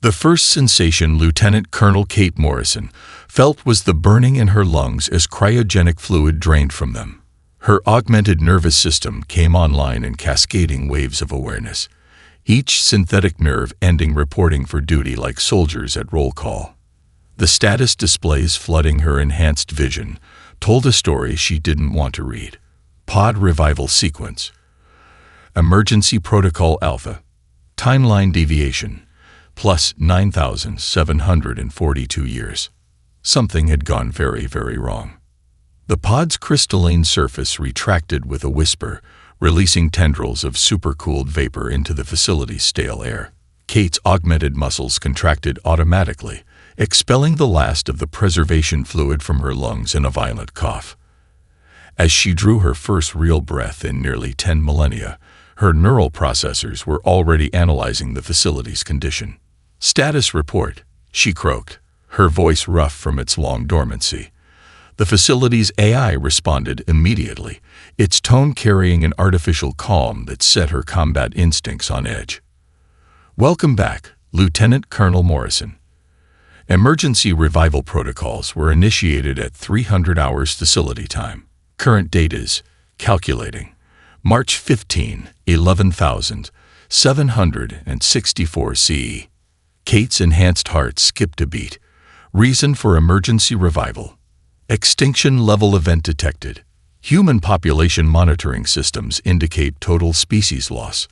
The first sensation Lieutenant Colonel Kate Morrison felt was the burning in her lungs as cryogenic fluid drained from them. Her augmented nervous system came online in cascading waves of awareness, each synthetic nerve ending reporting for duty like soldiers at roll call. The status displays flooding her enhanced vision told a story she didn't want to read. Pod Revival Sequence. Emergency Protocol Alpha. Timeline Deviation. Plus 9,742 years. Something had gone very, very wrong. The pod's crystalline surface retracted with a whisper, releasing tendrils of supercooled vapor into the facility's stale air. Kate's augmented muscles contracted automatically, expelling the last of the preservation fluid from her lungs in a violent cough. As she drew her first real breath in nearly 10 millennia, her neural processors were already analyzing the facility's condition. "Status report," she croaked, her voice rough from its long dormancy. The facility's AI responded immediately, its tone carrying an artificial calm that set her combat instincts on edge. "Welcome back, Lieutenant Colonel Morrison. Emergency revival protocols were initiated at 300 hours facility time. Current date is calculating. March 15, 11,764 CE. Kate's enhanced heart skipped a beat. Reason for emergency revival. Extinction level event detected. Human population monitoring systems indicate total species loss.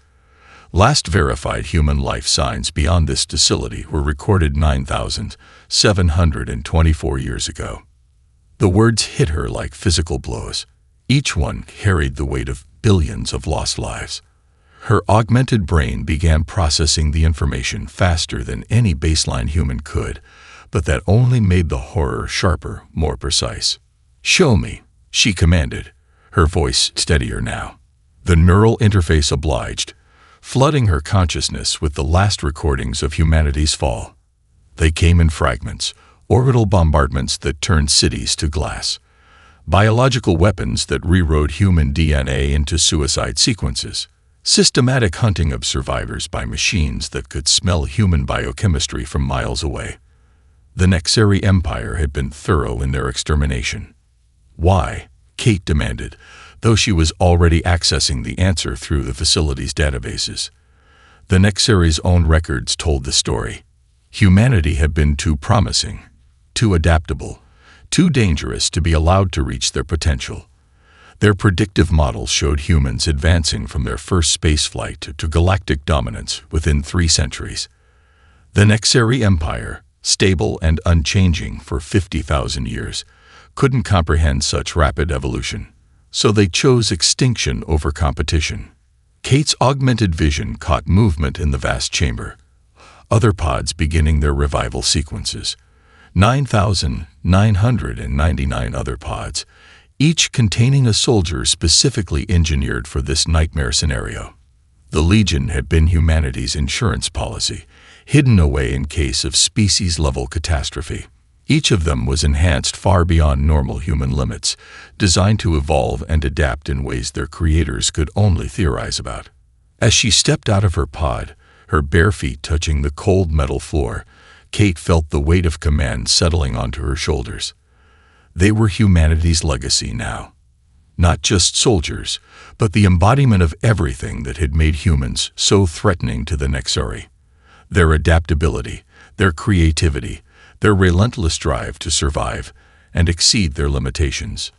Last verified human life signs beyond this facility were recorded 9,724 years ago." The words hit her like physical blows. Each one carried the weight of billions of lost lives. Her augmented brain began processing the information faster than any baseline human could, but that only made the horror sharper, more precise. "Show me," she commanded, her voice steadier now. The neural interface obliged, flooding her consciousness with the last recordings of humanity's fall. They came in fragments, orbital bombardments that turned cities to glass, biological weapons that rewrote human DNA into suicide sequences, systematic hunting of survivors by machines that could smell human biochemistry from miles away. The Nexeri Empire had been thorough in their extermination. "Why?" Kate demanded, though she was already accessing the answer through the facility's databases. The Nexeri's own records told the story. Humanity had been too promising, too adaptable, too dangerous to be allowed to reach their potential. Their predictive models showed humans advancing from their first spaceflight to galactic dominance within 3 centuries. The Nexeri Empire, stable and unchanging for 50,000 years, couldn't comprehend such rapid evolution, so they chose extinction over competition. Kate's augmented vision caught movement in the vast chamber, other pods beginning their revival sequences. 9,999 other pods, each containing a soldier specifically engineered for this nightmare scenario. The Legion had been humanity's insurance policy, hidden away in case of species-level catastrophe. Each of them was enhanced far beyond normal human limits, designed to evolve and adapt in ways their creators could only theorize about. As she stepped out of her pod, her bare feet touching the cold metal floor, Kate felt the weight of command settling onto her shoulders. They were humanity's legacy now. Not just soldiers, but the embodiment of everything that had made humans so threatening to the Nexeri. Their adaptability, their creativity, their relentless drive to survive and exceed their limitations.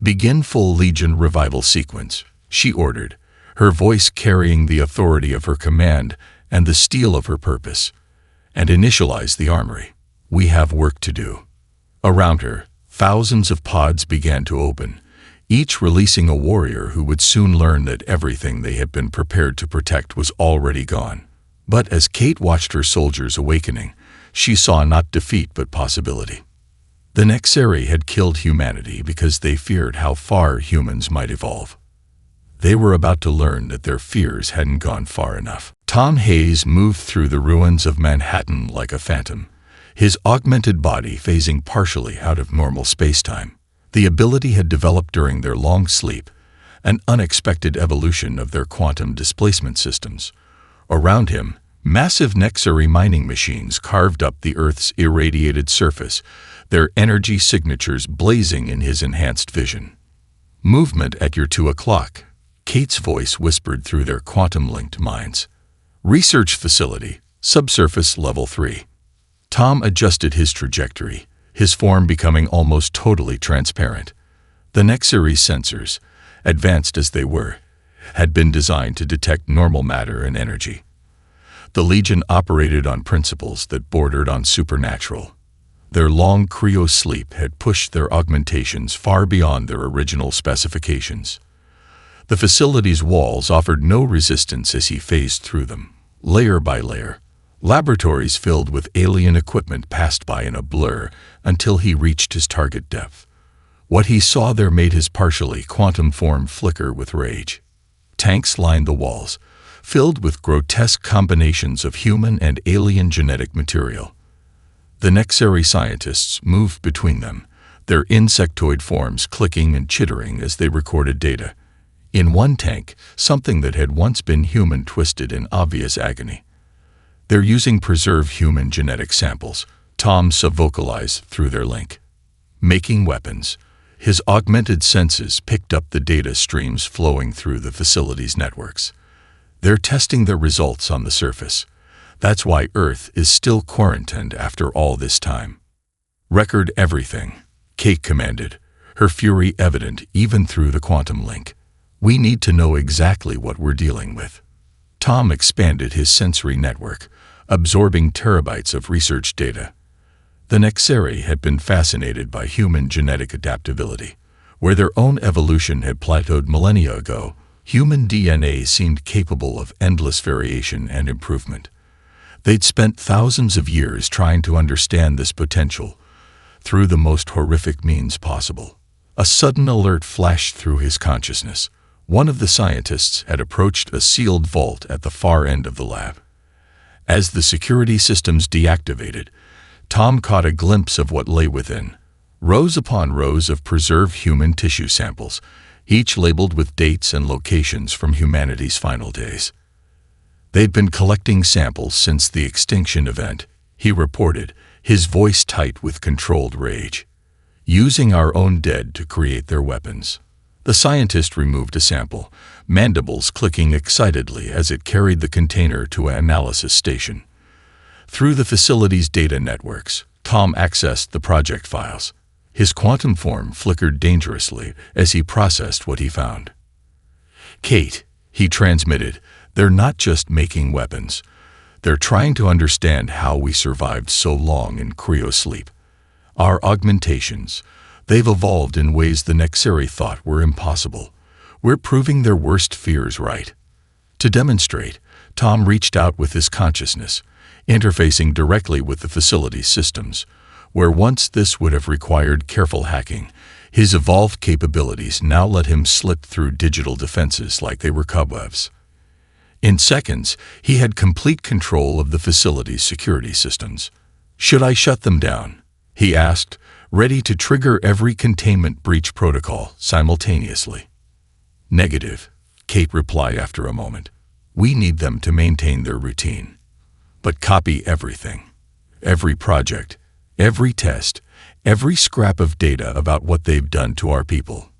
"Begin full Legion revival sequence," she ordered, her voice carrying the authority of her command and the steel of her purpose. "And initialize the armory. We have work to do." Around her, thousands of pods began to open, each releasing a warrior who would soon learn that everything they had been prepared to protect was already gone. But as Kate watched her soldiers awakening, she saw not defeat but possibility. The Nexeri had killed humanity because they feared how far humans might evolve. They were about to learn that their fears hadn't gone far enough. Tom Hayes moved through the ruins of Manhattan like a phantom, his augmented body phasing partially out of normal spacetime. The ability had developed during their long sleep, an unexpected evolution of their quantum displacement systems. Around him, Massive Nexari mining machines carved up the Earth's irradiated surface, their energy signatures blazing in his enhanced vision. "Movement at your 2 o'clock," Kate's voice whispered through their quantum-linked minds. "Research facility, subsurface level 3. Tom adjusted his trajectory, his form becoming almost totally transparent. The Nexari sensors, advanced as they were, had been designed to detect normal matter and energy. The Legion operated on principles that bordered on supernatural. Their long cryo-sleep had pushed their augmentations far beyond their original specifications. The facility's walls offered no resistance as he phased through them, layer by layer. Laboratories filled with alien equipment passed by in a blur until he reached his target depth. What he saw there made his partially quantum form flicker with rage. Tanks lined the walls, filled with grotesque combinations of human and alien genetic material. The Nexari scientists moved between them, their insectoid forms clicking and chittering as they recorded data. In one tank, something that had once been human twisted in obvious agony. "They're using preserved human genetic samples," Tom vocalized through their link. "Making weapons." His augmented senses picked up the data streams flowing through the facility's networks. "They're testing their results on the surface. That's why Earth is still quarantined after all this time." "Record everything," Kate commanded, her fury evident even through the quantum link. "We need to know exactly what we're dealing with." Tom expanded his sensory network, absorbing terabytes of research data. The Nexari had been fascinated by human genetic adaptability. Where their own evolution had plateaued millennia ago, human DNA seemed capable of endless variation and improvement. They'd spent thousands of years trying to understand this potential through the most horrific means possible. A sudden alert flashed through his consciousness. One of the scientists had approached a sealed vault at the far end of the lab. As the security systems deactivated, Tom caught a glimpse of what lay within. Rows upon rows of preserved human tissue samples, each labeled with dates and locations from humanity's final days. "They've been collecting samples since the extinction event," he reported, his voice tight with controlled rage. "Using our own dead to create their weapons." The scientist removed a sample, mandibles clicking excitedly as it carried the container to an analysis station. Through the facility's data networks, Tom accessed the project files. His quantum form flickered dangerously as he processed what he found. "Kate," he transmitted, "they're not just making weapons. They're trying to understand how we survived so long in cryosleep. Our augmentations, they've evolved in ways the Nexari thought were impossible. We're proving their worst fears right." To demonstrate, Tom reached out with his consciousness, interfacing directly with the facility's systems. Where once this would have required careful hacking, his evolved capabilities now let him slip through digital defenses like they were cobwebs. In seconds, he had complete control of the facility's security systems. "Should I shut them down?" he asked, ready to trigger every containment breach protocol simultaneously. "Negative," Kate replied after a moment. "We need them to maintain their routine. But copy everything. Every project, every test, every scrap of data about what they've done to our people.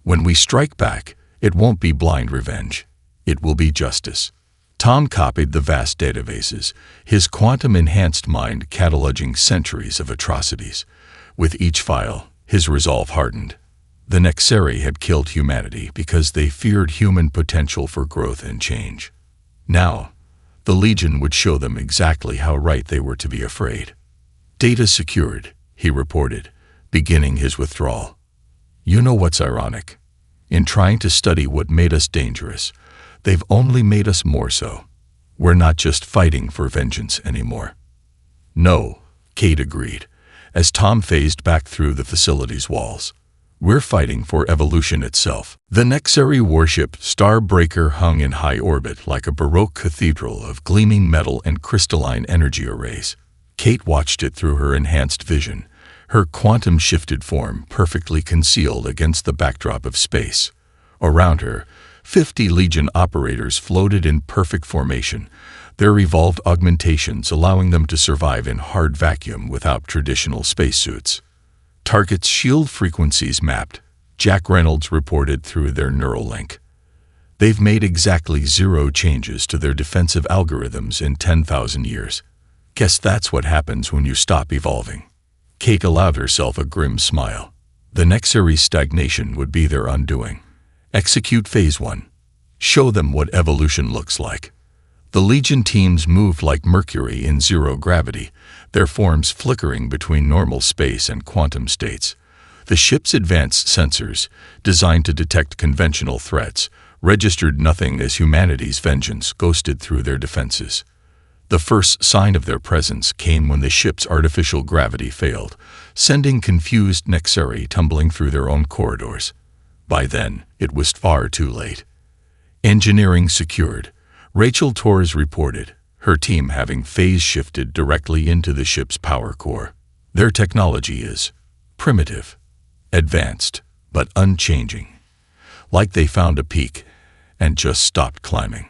When we strike back, it won't be blind revenge. It will be justice." Tom copied the vast databases, his quantum-enhanced mind cataloging centuries of atrocities. With each file, his resolve hardened. The Nexari had killed humanity because they feared human potential for growth and change. Now, the Legion would show them exactly how right they were to be afraid. "Data secured," he reported, beginning his withdrawal. "You know what's ironic? In trying to study what made us dangerous, they've only made us more so. We're not just fighting for vengeance anymore." "No," Kate agreed, as Tom phased back through the facility's walls. "We're fighting for evolution itself." The Nexari warship Starbreaker hung in high orbit like a Baroque cathedral of gleaming metal and crystalline energy arrays. Kate watched it through her enhanced vision, her quantum-shifted form perfectly concealed against the backdrop of space. Around her, 50 Legion operators floated in perfect formation, their evolved augmentations allowing them to survive in hard vacuum without traditional spacesuits. Target's shield frequencies mapped, Jack Reynolds reported through their neural link. They've made exactly 0 changes to their defensive algorithms in 10,000 years. Guess that's what happens when you stop evolving. Kate allowed herself a grim smile. The Nexary's stagnation would be their undoing. Execute Phase 1. Show them what evolution looks like. The Legion teams moved like Mercury in 0 gravity, their forms flickering between normal space and quantum states. The ship's advanced sensors, designed to detect conventional threats, registered nothing as humanity's vengeance ghosted through their defenses. The first sign of their presence came when the ship's artificial gravity failed, sending confused Nexari tumbling through their own corridors. By then, it was far too late. Engineering secured, Rachel Torres reported, her team having phase shifted directly into the ship's power core. Their technology is primitive, advanced, but unchanging. Like they found a peak and just stopped climbing.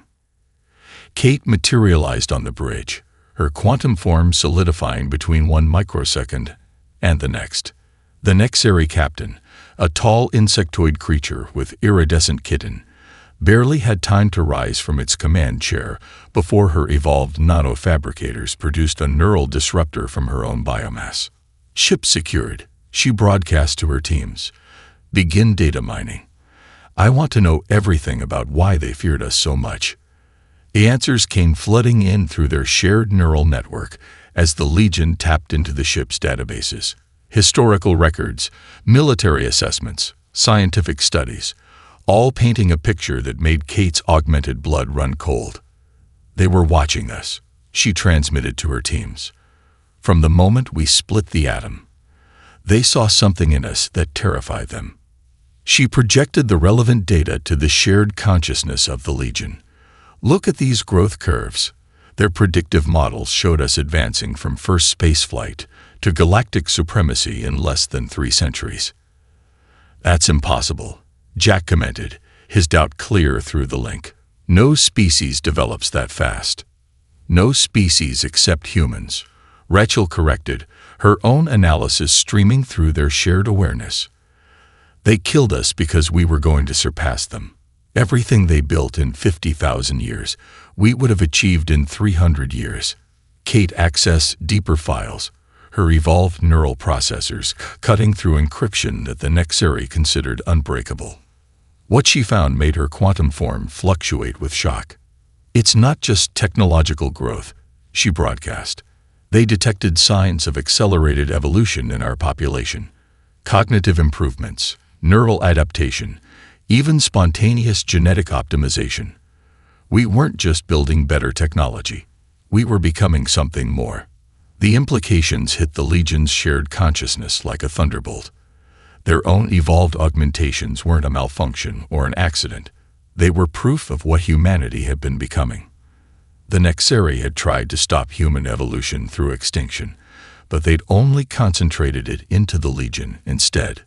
Kate materialized on the bridge, her quantum form solidifying between 1 microsecond and the next. The Nexari captain, a tall insectoid creature with iridescent kitten, barely had time to rise from its command chair before her evolved nanofabricators produced a neural disruptor from her own biomass. Ship secured, she broadcast to her teams. Begin data mining. I want to know everything about why they feared us so much. The answers came flooding in through their shared neural network as the Legion tapped into the ship's databases. Historical records, military assessments, scientific studies, all painting a picture that made Kate's augmented blood run cold. They were watching us, she transmitted to her teams. From the moment we split the atom, they saw something in us that terrified them. She projected the relevant data to the shared consciousness of the Legion. Look at these growth curves. Their predictive models showed us advancing from first spaceflight to galactic supremacy in less than 3 centuries. That's impossible, Jack commented, his doubt clear through the link. No species develops that fast. No species except humans, Rachel corrected, her own analysis streaming through their shared awareness. They killed us because we were going to surpass them. Everything they built in 50,000 years, we would have achieved in 300 years. Kate accessed deeper files, her evolved neural processors cutting through encryption that the Nexari considered unbreakable. What she found made her quantum form fluctuate with shock. It's not just technological growth, she broadcast. They detected signs of accelerated evolution in our population. Cognitive improvements, neural adaptation, even spontaneous genetic optimization. We weren't just building better technology. We were becoming something more. The implications hit the Legion's shared consciousness like a thunderbolt. Their own evolved augmentations weren't a malfunction or an accident. They were proof of what humanity had been becoming. The Nexari had tried to stop human evolution through extinction, but they'd only concentrated it into the Legion instead.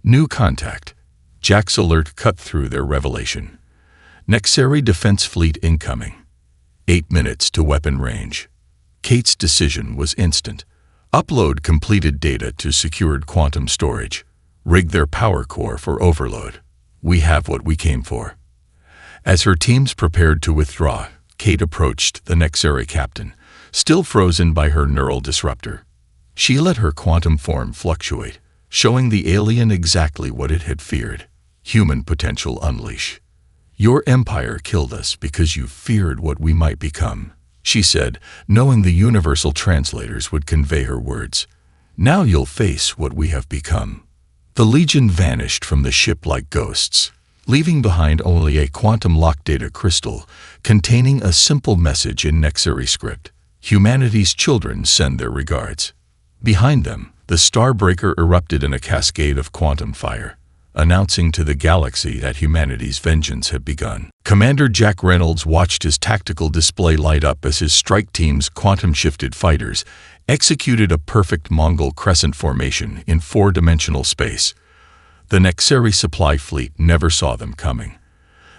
New contact. Jack's alert cut through their revelation. Nexari defense fleet incoming. 8 minutes to weapon range. Kate's decision was instant. Upload completed data to secured quantum storage. Rig their power core for overload. We have what we came for. As her teams prepared to withdraw, Kate approached the Nexari captain, still frozen by her neural disruptor. She let her quantum form fluctuate, showing the alien exactly what it had feared. Human potential unleash. Your empire killed us because you feared what we might become, she said, knowing the universal translators would convey her words. Now you'll face what we have become. The Legion vanished from the ship like ghosts, leaving behind only a quantum-locked data crystal containing a simple message in Nexari script. Humanity's children send their regards. Behind them, the Starbreaker erupted in a cascade of quantum fire, announcing to the galaxy that humanity's vengeance had begun. Commander Jack Reynolds watched his tactical display light up as his strike team's quantum-shifted fighters executed a perfect Mongol crescent formation in 4-dimensional space. The Nexari supply fleet never saw them coming.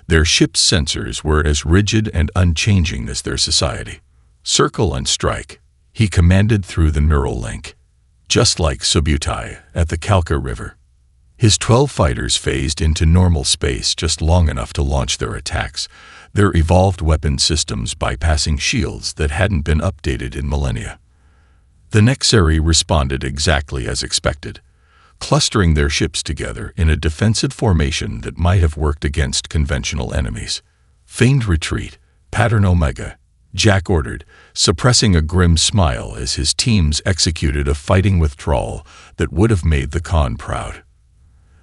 Their ship's sensors were as rigid and unchanging as their society. Circle and strike, he commanded through the neural link. Just like Subutai at the Kalka River. His 12 fighters phased into normal space just long enough to launch their attacks, their evolved weapon systems bypassing shields that hadn't been updated in millennia. The Nexari responded exactly as expected, clustering their ships together in a defensive formation that might have worked against conventional enemies. Feigned retreat, pattern Omega, Jack ordered, suppressing a grim smile as his teams executed a fighting withdrawal that would have made the Khan proud.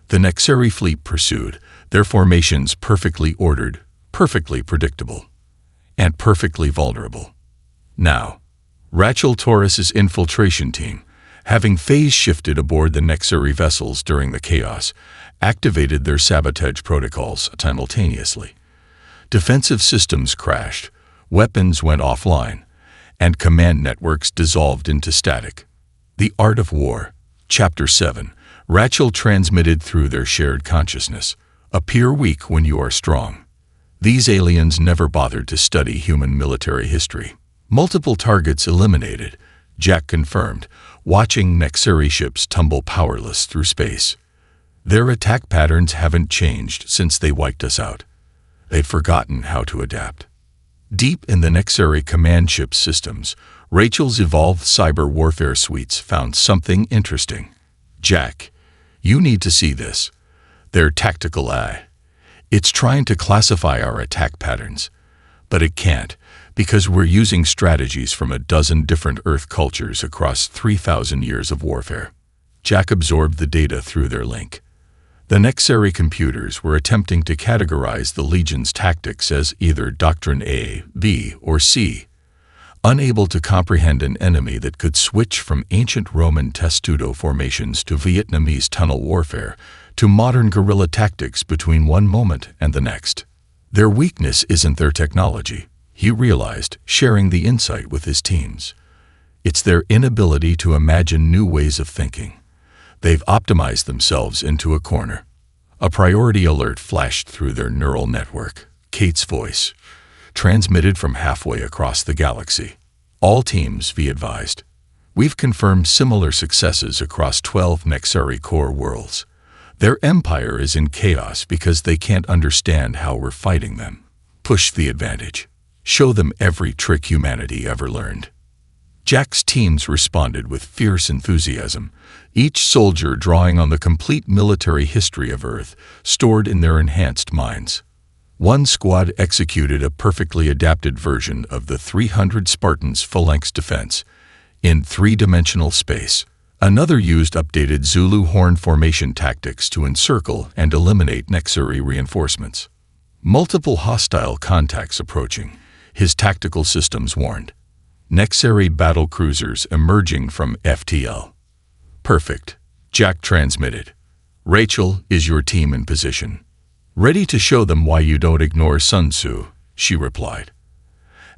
The Nexari fleet pursued, their formations perfectly ordered, perfectly predictable, and perfectly vulnerable. Now, Rachel Taurus's infiltration team, having phase shifted aboard the Nexari vessels during the chaos, activated their sabotage protocols simultaneously. Defensive systems crashed, weapons went offline, and command networks dissolved into static. The Art of War, Chapter 7, Rachel transmitted through their shared consciousness. Appear weak when you are strong. These aliens never bothered to study human military history. Multiple targets eliminated, Jack confirmed, watching Nexari ships tumble powerless through space. Their attack patterns haven't changed since they wiped us out. They'd forgotten how to adapt. Deep in the Nexari command ship systems, Rachel's evolved cyber warfare suites found something interesting. Jack, you need to see this. Their tactical eye. It's trying to classify our attack patterns, but it can't because we're using strategies from a dozen different Earth cultures across 3,000 years of warfare. Jack absorbed the data through their link. The Nexari computers were attempting to categorize the Legion's tactics as either Doctrine A, B, or C, unable to comprehend an enemy that could switch from ancient Roman testudo formations to Vietnamese tunnel warfare to modern guerrilla tactics between one moment and the next. Their weakness isn't their technology, he realized, sharing the insight with his teams. It's their inability to imagine new ways of thinking. They've optimized themselves into a corner. A priority alert flashed through their neural network. Kate's voice, transmitted from halfway across the galaxy. All teams, be advised. We've confirmed similar successes across 12 Nexari core worlds. Their empire is in chaos because they can't understand how we're fighting them. Push the advantage. Show them every trick humanity ever learned. Jack's teams responded with fierce enthusiasm, each soldier drawing on the complete military history of Earth stored in their enhanced minds. One squad executed a perfectly adapted version of the 300 Spartans' phalanx defense in three-dimensional space. Another used updated Zulu horn formation tactics to encircle and eliminate Nexari reinforcements. Multiple hostile contacts approaching, his tactical systems warned. Nexari battle cruisers emerging from FTL. Perfect, Jack transmitted. Rachel, is your team in position? Ready to show them why you don't ignore Sun Tzu, she replied.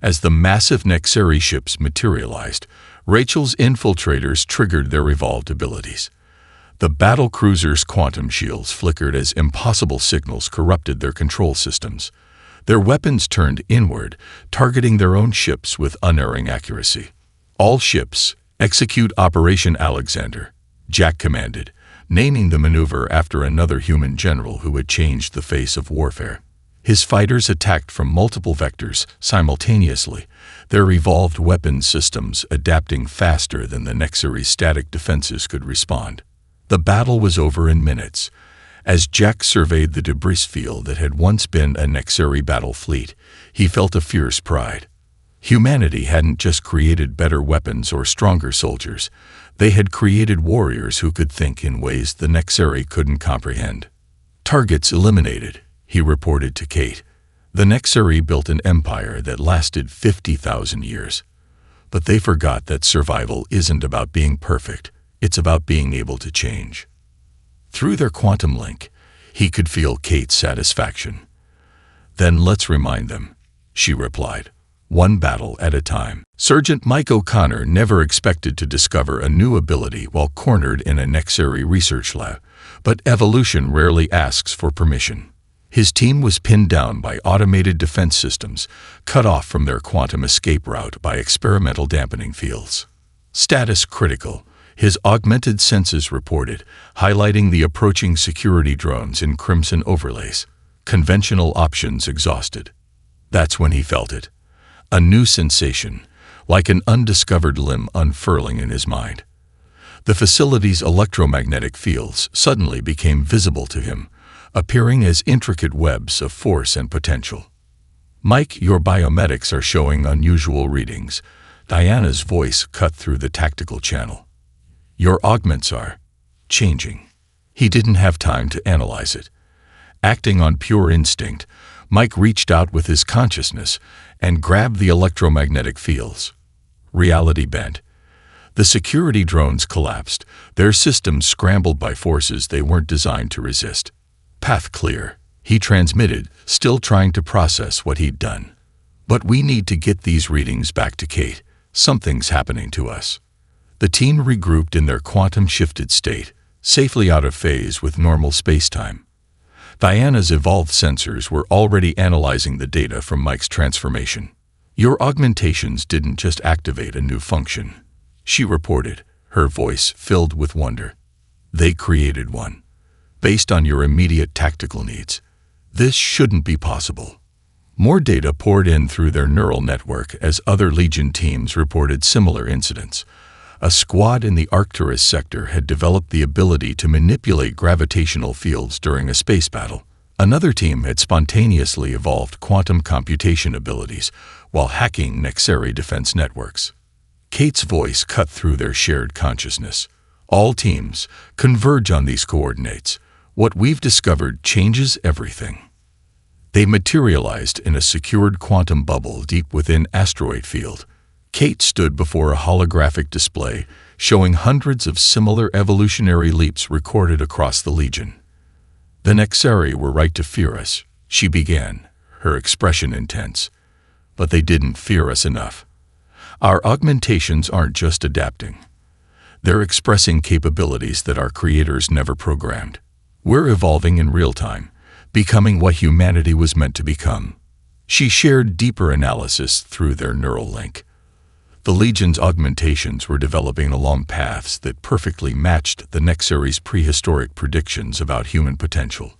As the massive Nexari ships materialized, Rachel's infiltrators triggered their evolved abilities. The battle cruisers' quantum shields flickered as impossible signals corrupted their control systems. Their weapons turned inward, targeting their own ships with unerring accuracy. All ships, execute Operation Alexander, Jack commanded, naming the maneuver after another human general who had changed the face of warfare. His fighters attacked from multiple vectors simultaneously, their evolved weapons systems adapting faster than the Nexari's static defenses could respond. The battle was over in minutes. As Jack surveyed the debris field that had once been a Nexari battle fleet, he felt a fierce pride. Humanity hadn't just created better weapons or stronger soldiers, they had created warriors who could think in ways the Nexari couldn't comprehend. Targets eliminated, he reported to Kate. The Nexari built an empire that lasted 50,000 years. But they forgot that survival isn't about being perfect, it's about being able to change. Through their quantum link, he could feel Kate's satisfaction. Then let's remind them, she replied, one battle at a time. Sergeant Mike O'Connor never expected to discover a new ability while cornered in a Nexari research lab, but evolution rarely asks for permission. His team was pinned down by automated defense systems, cut off from their quantum escape route by experimental dampening fields. Status critical, his augmented senses reported, highlighting the approaching security drones in crimson overlays. Conventional options exhausted. That's when he felt it. A new sensation, like an undiscovered limb unfurling in his mind. The facility's electromagnetic fields suddenly became visible to him, appearing as intricate webs of force and potential. "Mike, your biomedics are showing unusual readings." Diana's voice cut through the tactical channel. "Your augments are changing." He didn't have time to analyze it. Acting on pure instinct, Mike reached out with his consciousness and grabbed the electromagnetic fields. Reality bent. The security drones collapsed, their systems scrambled by forces they weren't designed to resist. "Path clear," he transmitted, still trying to process what he'd done. "But we need to get these readings back to Kate. Something's happening to us." The team regrouped in their quantum-shifted state, safely out of phase with normal spacetime. Diana's evolved sensors were already analyzing the data from Mike's transformation. "Your augmentations didn't just activate a new function," she reported, her voice filled with wonder. "They created one. Based on your immediate tactical needs. This shouldn't be possible." More data poured in through their neural network as other Legion teams reported similar incidents. A squad in the Arcturus sector had developed the ability to manipulate gravitational fields during a space battle. Another team had spontaneously evolved quantum computation abilities while hacking Nexari defense networks. Kate's voice cut through their shared consciousness. "All teams, converge on these coordinates. What we've discovered changes everything." They materialized in a secured quantum bubble deep within asteroid field. Kate stood before a holographic display showing hundreds of similar evolutionary leaps recorded across the Legion. "The Nexari were right to fear us," she began, her expression intense. "But they didn't fear us enough. Our augmentations aren't just adapting. They're expressing capabilities that our creators never programmed. We're evolving in real time, becoming what humanity was meant to become." She shared deeper analysis through their neural link. The Legion's augmentations were developing along paths that perfectly matched the Nexari's prehistoric predictions about human potential.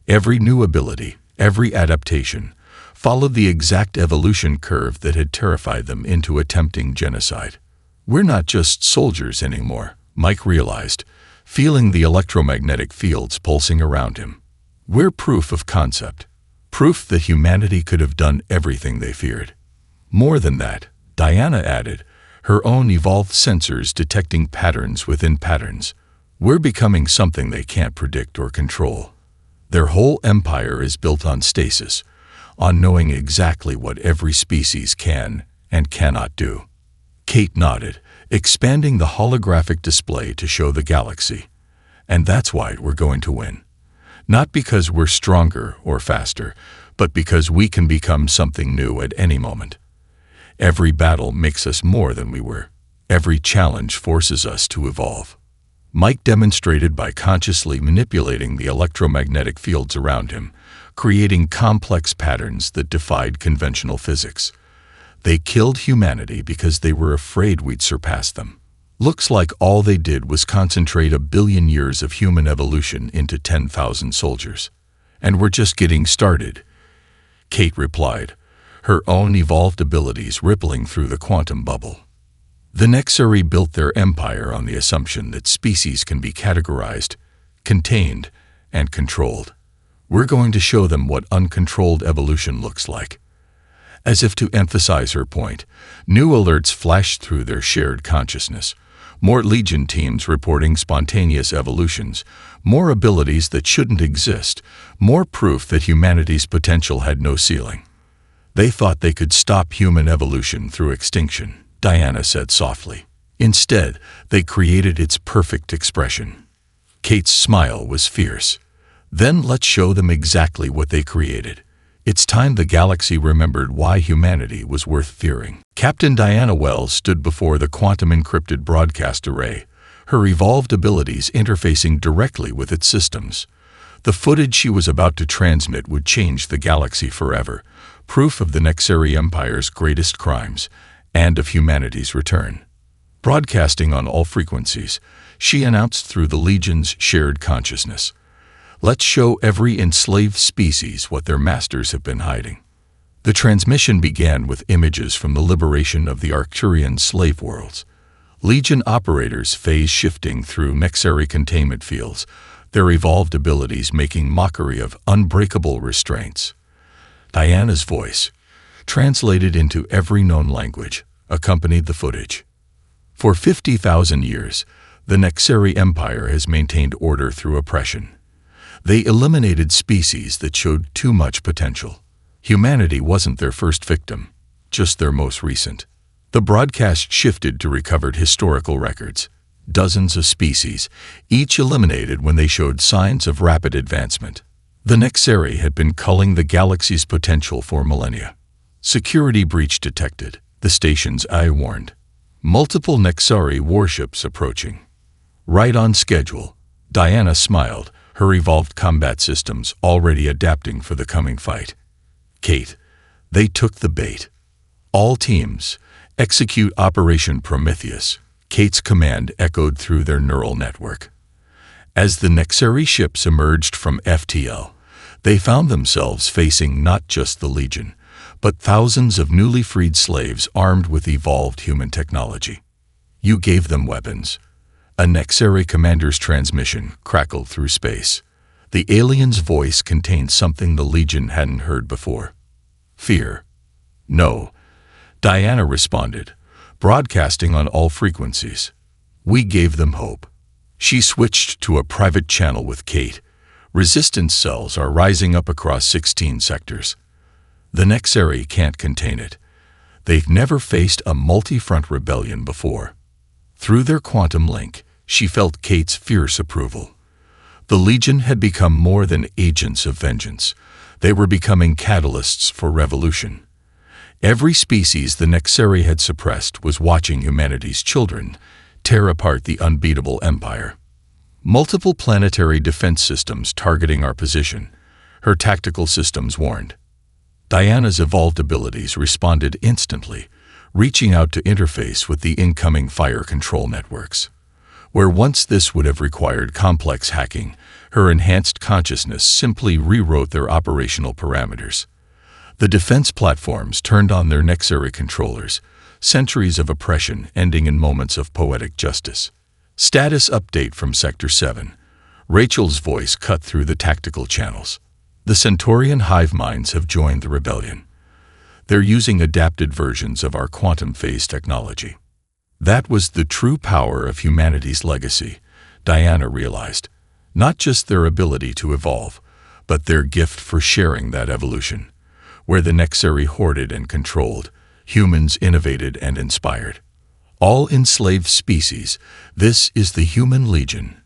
Every new ability, every adaptation, followed the exact evolution curve that had terrified them into attempting genocide. "We're not just soldiers anymore," Mike realized, feeling the electromagnetic fields pulsing around him. "We're proof of concept, proof that humanity could have done everything they feared." More than that, Diana added, her own evolved sensors detecting patterns within patterns. "We're becoming something they can't predict or control. Their whole empire is built on stasis, on knowing exactly what every species can and cannot do." Kate nodded, expanding the holographic display to show the galaxy. "And that's why we're going to win. Not because we're stronger or faster, but because we can become something new at any moment. Every battle makes us more than we were. Every challenge forces us to evolve." Mike demonstrated by consciously manipulating the electromagnetic fields around him, creating complex patterns that defied conventional physics. They killed humanity because they were afraid we'd surpass them. Looks like all they did was concentrate 1 billion years of human evolution into 10,000 soldiers. "And we're just getting started," Kate replied, her own evolved abilities rippling through the quantum bubble. The Nexari built their empire on the assumption that species can be categorized, contained, and controlled. "We're going to show them what uncontrolled evolution looks like." As if to emphasize her point, new alerts flashed through their shared consciousness. More Legion teams reporting spontaneous evolutions, more abilities that shouldn't exist, more proof that humanity's potential had no ceiling. "They thought they could stop human evolution through extinction," Diana said softly. "Instead, they created its perfect expression." Kate's smile was fierce. "Then let's show them exactly what they created. It's time the galaxy remembered why humanity was worth fearing." Captain Diana Wells stood before the quantum-encrypted broadcast array, her evolved abilities interfacing directly with its systems. The footage she was about to transmit would change the galaxy forever, proof of the Nexari Empire's greatest crimes and of humanity's return. Broadcasting on all frequencies, she announced through the Legion's shared consciousness, "Let's show every enslaved species what their masters have been hiding." The transmission began with images from the liberation of the Arcturian slave worlds. Legion operators phase-shifting through Nexari containment fields, their evolved abilities making mockery of unbreakable restraints. Diana's voice, translated into every known language, accompanied the footage. For 50,000 years, the Nexari Empire has maintained order through oppression. They eliminated species that showed too much potential. Humanity wasn't their first victim, just their most recent. The broadcast shifted to recovered historical records. Dozens of species, each eliminated when they showed signs of rapid advancement. The Nexari had been culling the galaxy's potential for millennia. Security breach detected, the station's eye warned. Multiple Nexari warships approaching. Right on schedule, Diana smiled, her evolved combat systems already adapting for the coming fight. Kate, they took the bait. All teams, execute Operation Prometheus. Kate's command echoed through their neural network. As the Nexari ships emerged from FTL, they found themselves facing not just the Legion, but thousands of newly freed slaves armed with evolved human technology. You gave them weapons. A Nexari commander's transmission crackled through space. The alien's voice contained something the Legion hadn't heard before. Fear. No. Diana responded, broadcasting on all frequencies. We gave them hope. She switched to a private channel with Kate. Resistance cells are rising up across 16 sectors. The Nexari can't contain it. They've never faced a multi-front rebellion before. Through their quantum link, she felt Kate's fierce approval. The Legion had become more than agents of vengeance. They were becoming catalysts for revolution. Every species the Nexari had suppressed was watching humanity's children tear apart the unbeatable empire. Multiple planetary defense systems targeting our position, her tactical systems warned. Diana's evolved abilities responded instantly, reaching out to interface with the incoming fire control networks. Where once this would have required complex hacking, her enhanced consciousness simply rewrote their operational parameters. The defense platforms turned on their Nexari controllers, centuries of oppression ending in moments of poetic justice. Status update from Sector 7. Rachel's voice cut through the tactical channels. The Centaurian hive minds have joined the rebellion. They're using adapted versions of our quantum phase technology. That was the true power of humanity's legacy, Diana realized. Not just their ability to evolve, but their gift for sharing that evolution. Where the Nexari hoarded and controlled, humans innovated and inspired. All enslaved species, this is the human legion.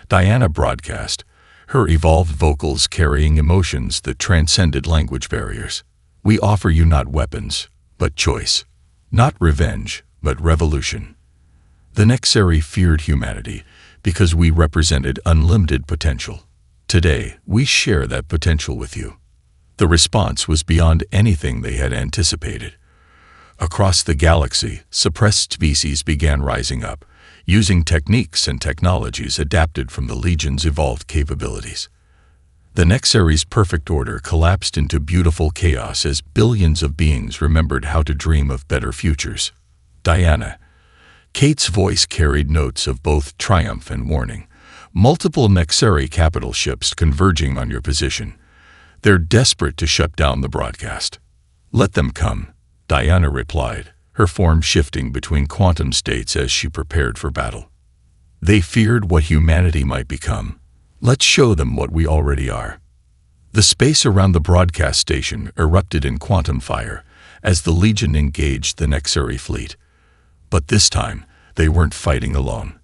Diana broadcast, her evolved vocals carrying emotions that transcended language barriers. We offer you not weapons, but choice. Not revenge, but revolution. The Nexari feared humanity because we represented unlimited potential. Today, we share that potential with you. The response was beyond anything they had anticipated. Across the galaxy, suppressed species began rising up, using techniques and technologies adapted from the Legion's evolved capabilities. The Nexari's perfect order collapsed into beautiful chaos as billions of beings remembered how to dream of better futures. Diana. Kate's voice carried notes of both triumph and warning. Multiple Nexari capital ships converging on your position. They're desperate to shut down the broadcast. Let them come, Diana replied, her form shifting between quantum states as she prepared for battle. They feared what humanity might become. Let's show them what we already are. The space around the broadcast station erupted in quantum fire as the Legion engaged the Nexari fleet. But this time, they weren't fighting alone.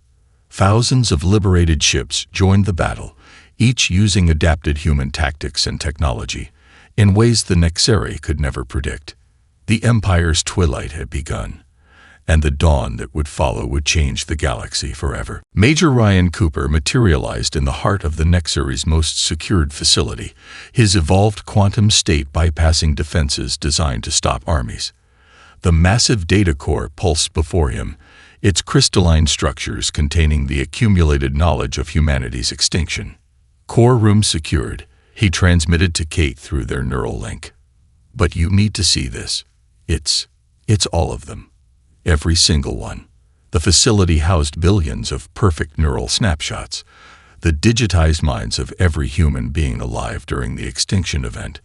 Thousands of liberated ships joined the battle, each using adapted human tactics and technology, in ways the Nexari could never predict. The Empire's twilight had begun. and the dawn that would follow would change the galaxy forever. Major Ryan Cooper materialized in the heart of the Nexary's most secured facility, his evolved quantum state bypassing defenses designed to stop armies. The massive data core pulsed before him, its crystalline structures containing the accumulated knowledge of humanity's extinction. Core room secured, he transmitted to Kate through their neural link. But you need to see this. It's all of them. Every single one. The facility housed billions of perfect neural snapshots, the digitized minds of every human being alive during the extinction event.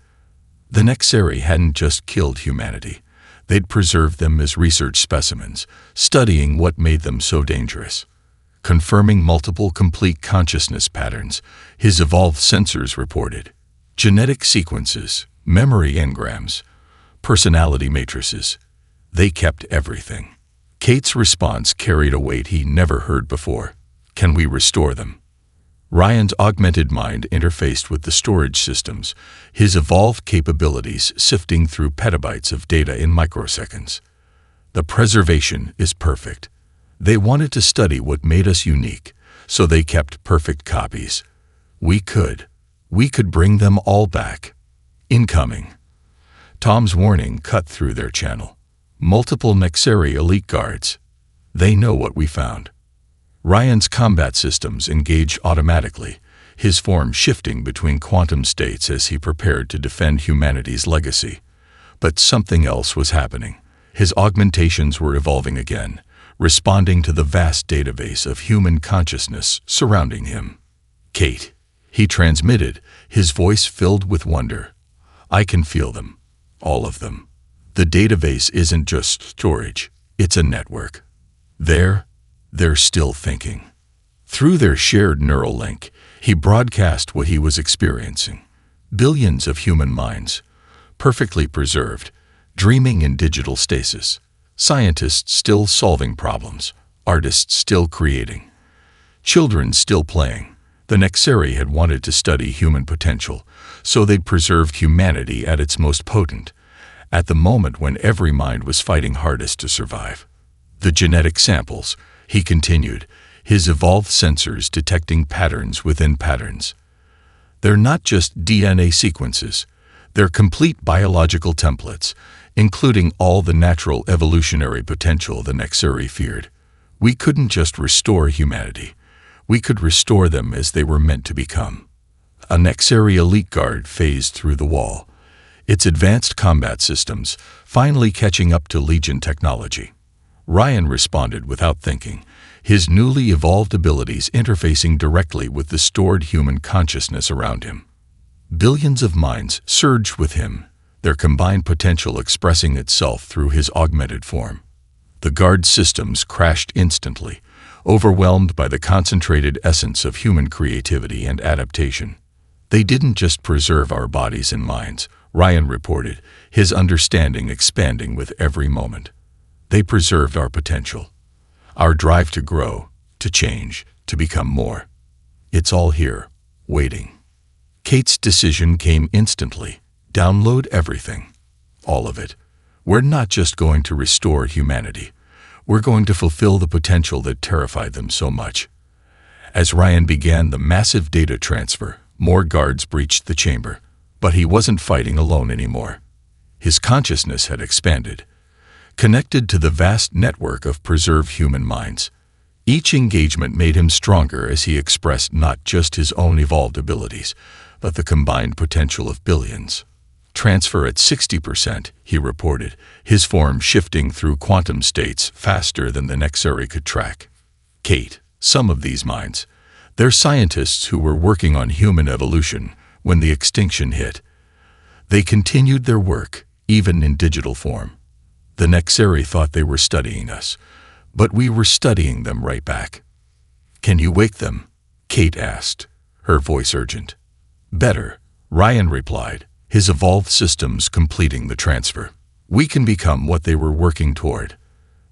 The Nexary hadn't just killed humanity. They'd preserved them as research specimens, studying what made them so dangerous. Confirming multiple complete consciousness patterns, his evolved sensors reported. Genetic sequences, memory engrams, personality matrices. They kept everything. Kate's response carried a weight he never heard before. Can we restore them? Ryan's augmented mind interfaced with the storage systems, his evolved capabilities sifting through petabytes of data in microseconds. The preservation is perfect. They wanted to study what made us unique, so they kept perfect copies. We could bring them all back. Incoming. Tom's warning cut through their channel. Multiple Nexary elite guards. They know what we found. Ryan's combat systems engaged automatically, his form shifting between quantum states as he prepared to defend humanity's legacy. But something else was happening. His augmentations were evolving again, responding to the vast database of human consciousness surrounding him. Kate, he transmitted, his voice filled with wonder. I can feel them. All of them. The database isn't just storage, it's a network. They're still thinking. Through their shared neural link, he broadcast what he was experiencing. Billions of human minds, perfectly preserved, dreaming in digital stasis. Scientists still solving problems, artists still creating, children still playing. The Nexary had wanted to study human potential, so they'd preserved humanity at its most potent, at the moment when every mind was fighting hardest to survive. The genetic samples, he continued, his evolved sensors detecting patterns within patterns. They're not just DNA sequences, they're complete biological templates, including all the natural evolutionary potential the Nexary feared. We couldn't just restore humanity. We could restore them as they were meant to become. A Nexary elite guard phased through the wall, its advanced combat systems finally catching up to Legion technology. Ryan responded without thinking, his newly evolved abilities interfacing directly with the stored human consciousness around him. Billions of minds surged with him, their combined potential expressing itself through his augmented form. The guard systems crashed instantly, overwhelmed by the concentrated essence of human creativity and adaptation. They didn't just preserve our bodies and minds, Ryan reported, his understanding expanding with every moment. They preserved our potential, our drive to grow, to change, to become more. It's all here, waiting. Kate's decision came instantly. Download everything. All of it. We're not just going to restore humanity. We're going to fulfill the potential that terrified them so much. As Ryan began the massive data transfer, more guards breached the chamber. But he wasn't fighting alone anymore. His consciousness had expanded, connected to the vast network of preserved human minds. Each engagement made him stronger as he expressed not just his own evolved abilities, but the combined potential of billions. Transfer at 60%, he reported, his form shifting through quantum states faster than the Nexary could track. Kate, some of these minds, they're scientists who were working on human evolution when the extinction hit. They continued their work, even in digital form. The Nexary thought they were studying us, but we were studying them right back. Can you wake them? Kate asked, her voice urgent. Better, Ryan replied, his evolved systems completing the transfer. We can become what they were working toward.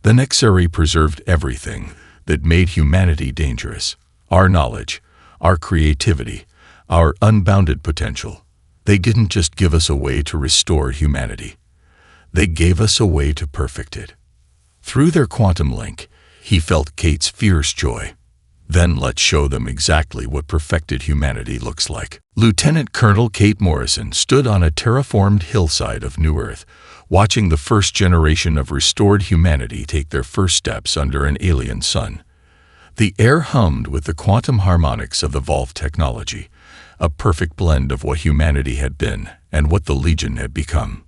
The Nexary preserved everything that made humanity dangerous. Our knowledge, our creativity, our unbounded potential. They didn't just give us a way to restore humanity. They gave us a way to perfect it. Through their quantum link, he felt Kate's fierce joy. Then let's show them exactly what perfected humanity looks like. Lieutenant Colonel Kate Morrison stood on a terraformed hillside of New Earth, watching the first generation of restored humanity take their first steps under an alien sun. The air hummed with the quantum harmonics of evolved technology, a perfect blend of what humanity had been and what the Legion had become.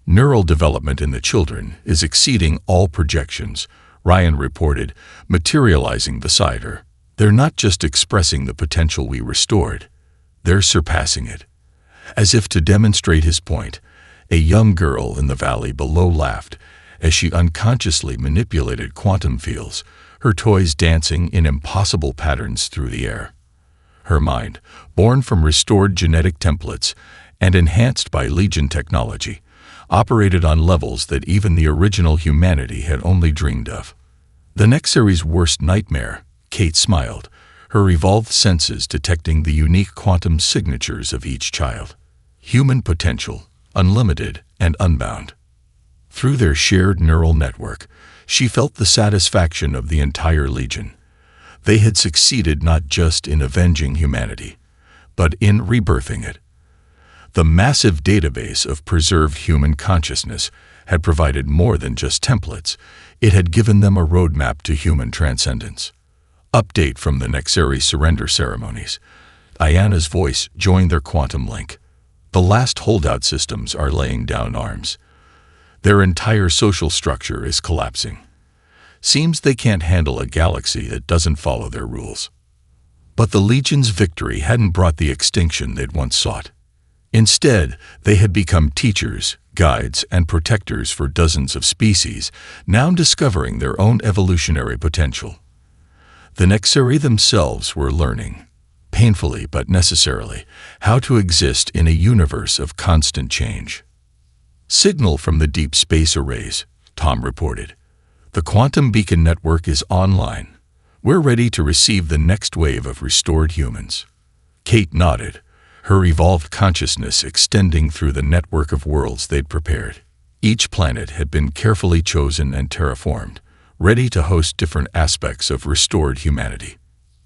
Neural development in the children is exceeding all projections, Ryan reported, materializing beside her. They're not just expressing the potential we restored, they're surpassing it. As if to demonstrate his point, a young girl in the valley below laughed as she unconsciously manipulated quantum fields, her toys dancing in impossible patterns through the air. Her mind, born from restored genetic templates and enhanced by Legion technology, operated on levels that even the original humanity had only dreamed of. The Nexary's worst nightmare, Kate smiled, her evolved senses detecting the unique quantum signatures of each child. Human potential, unlimited and unbound. Through their shared neural network, she felt the satisfaction of the entire Legion. They had succeeded not just in avenging humanity, but in rebirthing it. The massive database of preserved human consciousness had provided more than just templates. It had given them a roadmap to human transcendence. Update from the Nexary surrender ceremonies. Diana's voice joined their quantum link. The last holdout systems are laying down arms. Their entire social structure is collapsing. Seems they can't handle a galaxy that doesn't follow their rules. But the Legion's victory hadn't brought the extinction they'd once sought. Instead, they had become teachers, guides, and protectors for dozens of species, now discovering their own evolutionary potential. The Nexary themselves were learning, painfully but necessarily, how to exist in a universe of constant change. Signal from the deep space arrays, Tom reported. The quantum beacon network is online. We're ready to receive the next wave of restored humans. Kate nodded, her evolved consciousness extending through the network of worlds they'd prepared. Each planet had been carefully chosen and terraformed, ready to host different aspects of restored humanity.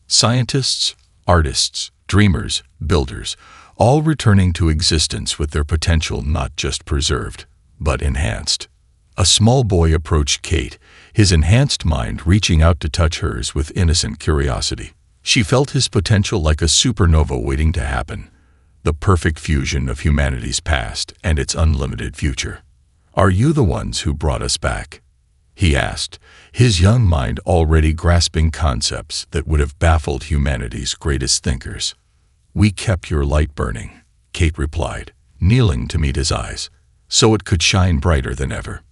Scientists, artists, dreamers, builders, all returning to existence with their potential not just preserved, but enhanced. A small boy approached Kate, his enhanced mind reaching out to touch hers with innocent curiosity. She felt his potential like a supernova waiting to happen, the perfect fusion of humanity's past and its unlimited future. "Are you the ones who brought us back?" he asked, his young mind already grasping concepts that would have baffled humanity's greatest thinkers. "We kept your light burning," Kate replied, kneeling to meet his eyes, so it could shine brighter than ever.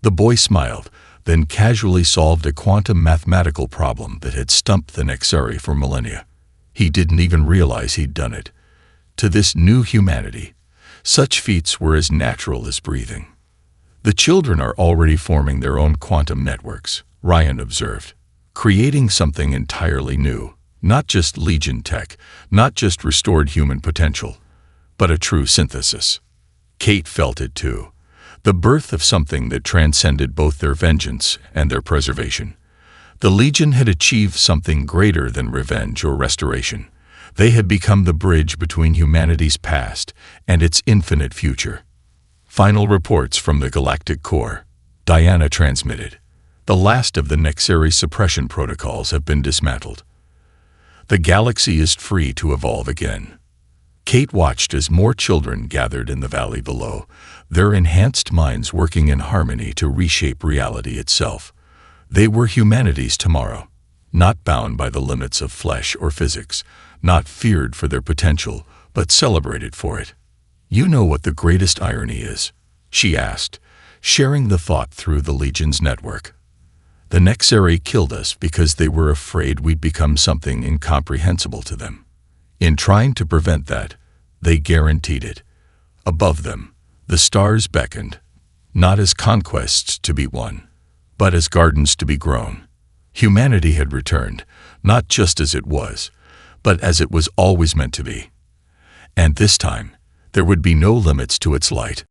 The boy smiled, then casually solved a quantum mathematical problem that had stumped the Nexary for millennia. He didn't even realize he'd done it. To this new humanity, such feats were as natural as breathing. "The children are already forming their own quantum networks," Ryan observed, "creating something entirely new, not just Legion tech, not just restored human potential, but a true synthesis." Kate felt it too, the birth of something that transcended both their vengeance and their preservation. The Legion had achieved something greater than revenge or restoration. They had become the bridge between humanity's past and its infinite future. Final reports from the Galactic core, Diana transmitted. The last of the Nexary suppression protocols have been dismantled. The galaxy is free to evolve again. Kate watched as more children gathered in the valley below, their enhanced minds working in harmony to reshape reality itself. They were humanity's tomorrow, not bound by the limits of flesh or physics, not feared for their potential, but celebrated for it. "You know what the greatest irony is?" she asked, sharing the thought through the Legion's network. "The Nexary killed us because they were afraid we'd become something incomprehensible to them. In trying to prevent that, they guaranteed it. Above them, the stars beckoned, not as conquests to be won, but as gardens to be grown. Humanity had returned, not just as it was, but as it was always meant to be. And this time, there would be no limits to its light.